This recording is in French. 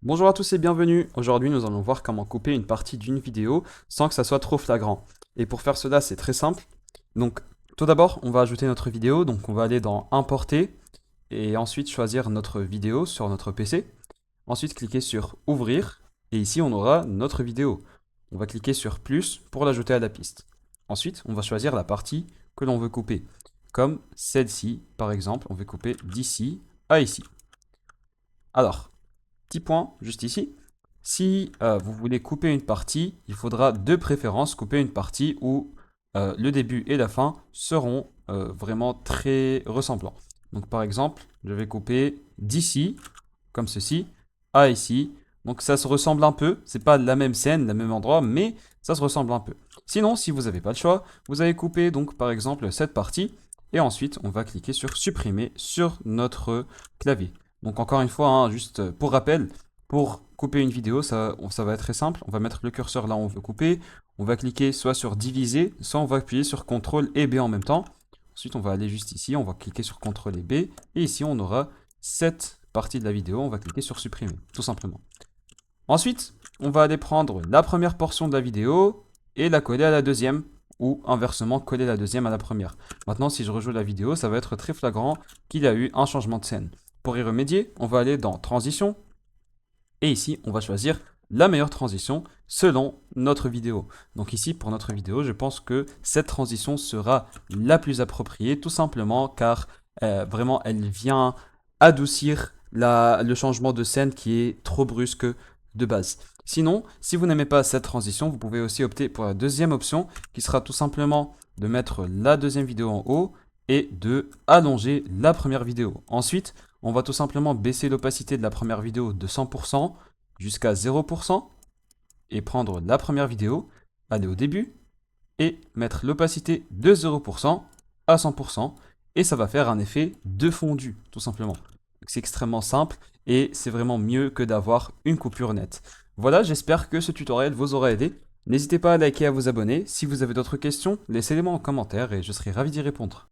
Bonjour à tous et bienvenue. Aujourd'hui, nous allons voir comment couper une partie d'une vidéo sans que ça soit trop flagrant. Et pour faire cela, c'est très simple. Donc, tout d'abord, on va ajouter notre vidéo. Donc, on va aller dans Importer et ensuite choisir notre vidéo sur notre PC. Ensuite, cliquer sur Ouvrir et ici, on aura notre vidéo. On va cliquer sur Plus pour l'ajouter à la piste. Ensuite, on va choisir la partie que l'on veut couper. Comme celle-ci, par exemple, on veut couper d'ici à ici. Alors, petit point juste ici. Si vous voulez couper une partie, il faudra de préférence couper une partie où le début et la fin seront vraiment très ressemblants. Donc par exemple, je vais couper d'ici, comme ceci, à ici. Donc ça se ressemble un peu. C'est pas la même scène, le même endroit, mais ça se ressemble un peu. Sinon, si vous n'avez pas le choix, vous allez couper donc par exemple cette partie et ensuite on va cliquer sur supprimer sur notre clavier. Donc encore une fois, hein, juste pour rappel, pour couper une vidéo, ça va être très simple. On va mettre le curseur là où on veut couper. On va cliquer soit sur diviser, soit on va appuyer sur CTRL et B en même temps. Ensuite, on va aller juste ici, on va cliquer sur CTRL et B. Et ici, on aura cette partie de la vidéo. On va cliquer sur supprimer, tout simplement. Ensuite, on va aller prendre la première portion de la vidéo et la coller à la deuxième. Ou inversement, coller la deuxième à la première. Maintenant, si je rejoue la vidéo, ça va être très flagrant qu'il y a eu un changement de scène. Pour y remédier, on va aller dans Transition. Et ici, on va choisir la meilleure transition selon notre vidéo. Donc ici, pour notre vidéo, je pense que cette transition sera la plus appropriée, tout simplement car vraiment, elle vient adoucir le changement de scène qui est trop brusque de base. Sinon, si vous n'aimez pas cette transition, vous pouvez aussi opter pour la deuxième option, qui sera tout simplement de mettre la deuxième vidéo en haut et de allonger la première vidéo. Ensuite, on va tout simplement baisser l'opacité de la première vidéo de 100% jusqu'à 0% et prendre la première vidéo, aller au début et mettre l'opacité de 0% à 100% et ça va faire un effet de fondu tout simplement. C'est extrêmement simple et c'est vraiment mieux que d'avoir une coupure nette. Voilà, j'espère que ce tutoriel vous aura aidé. N'hésitez pas à liker et à vous abonner. Si vous avez d'autres questions, laissez-les moi en commentaire et je serai ravi d'y répondre.